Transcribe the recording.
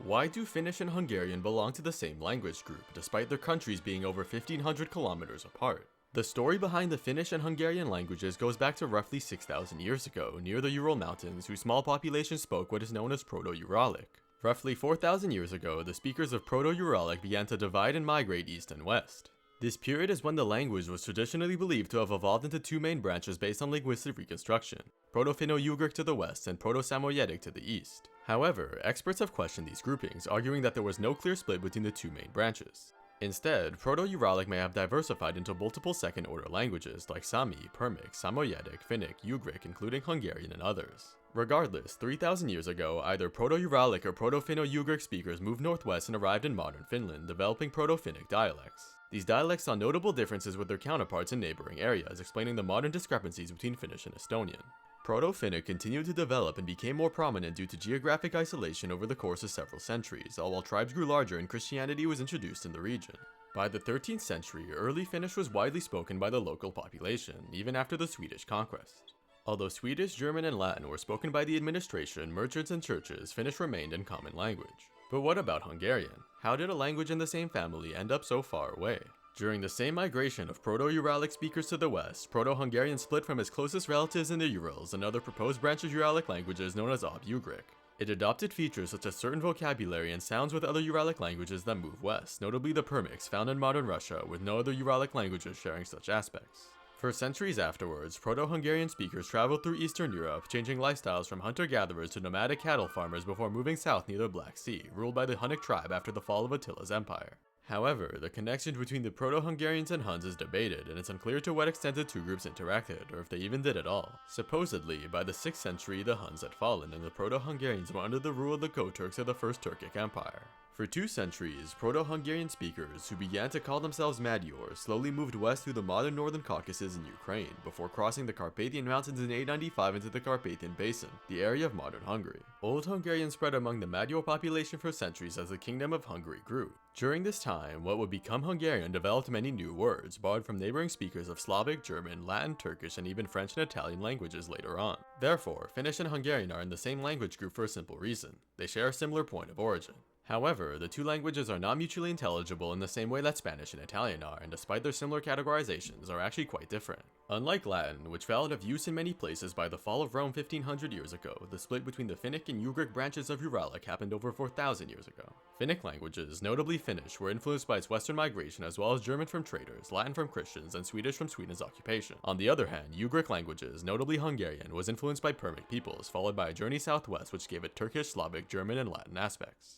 Why do Finnish and Hungarian belong to the same language group, despite their countries being over 1,500 kilometers apart? The story behind the Finnish and Hungarian languages goes back to roughly 6,000 years ago, near the Ural Mountains, whose small population spoke what is known as Proto-Uralic. Roughly 4,000 years ago, the speakers of Proto-Uralic began to divide and migrate east and west. This period is when the language was traditionally believed to have evolved into two main branches based on linguistic reconstruction, Proto-Finno-Ugric to the west and Proto-Samoyedic to the east. However, experts have questioned these groupings, arguing that there was no clear split between the two main branches. Instead, Proto-Uralic may have diversified into multiple second-order languages like Sami, Permic, Samoyedic, Finnic, Ugric, including Hungarian and others. Regardless, 3,000 years ago, either Proto-Uralic or Proto-Finno-Ugric speakers moved northwest and arrived in modern Finland, developing Proto-Finnic dialects. These dialects saw notable differences with their counterparts in neighboring areas, explaining the modern discrepancies between Finnish and Estonian. Proto-Finnic continued to develop and became more prominent due to geographic isolation over the course of several centuries, all while tribes grew larger and Christianity was introduced in the region. By the 13th century, early Finnish was widely spoken by the local population, even after the Swedish conquest. Although Swedish, German, and Latin were spoken by the administration, merchants, and churches, Finnish remained in common language. But what about Hungarian? How did a language in the same family end up so far away? During the same migration of Proto-Uralic speakers to the west, Proto-Hungarian split from its closest relatives in the Urals, another proposed branch of Uralic languages known as Ob-Ugric. It adopted features such as certain vocabulary and sounds with other Uralic languages that move west, notably the Permics found in modern Russia, with no other Uralic languages sharing such aspects. For centuries afterwards, Proto-Hungarian speakers traveled through Eastern Europe, changing lifestyles from hunter-gatherers to nomadic cattle farmers before moving south near the Black Sea, ruled by the Hunnic tribe after the fall of Attila's empire. However, the connection between the Proto-Hungarians and Huns is debated, and it's unclear to what extent the two groups interacted, or if they even did at all. Supposedly, by the 6th century, the Huns had fallen, and the Proto-Hungarians were under the rule of the Go-Turks of the First Turkic Empire. For 2 centuries, Proto-Hungarian speakers, who began to call themselves Magyars, slowly moved west through the modern northern Caucasus and Ukraine, before crossing the Carpathian Mountains in 895 into the Carpathian Basin, the area of modern Hungary. Old Hungarian spread among the Magyar population for centuries as the Kingdom of Hungary grew. During this time, what would become Hungarian developed many new words, borrowed from neighboring speakers of Slavic, German, Latin, Turkish, and even French and Italian languages later on. Therefore, Finnish and Hungarian are in the same language group for a simple reason: they share a similar point of origin. However, the two languages are not mutually intelligible in the same way that Spanish and Italian are, and despite their similar categorizations, are actually quite different. Unlike Latin, which fell out of use in many places by the fall of Rome 1500 years ago, the split between the Finnic and Ugric branches of Uralic happened over 4,000 years ago. Finnic languages, notably Finnish, were influenced by its western migration as well as German from traders, Latin from Christians, and Swedish from Sweden's occupation. On the other hand, Ugric languages, notably Hungarian, was influenced by Permic peoples, followed by a journey southwest which gave it Turkish, Slavic, German, and Latin aspects.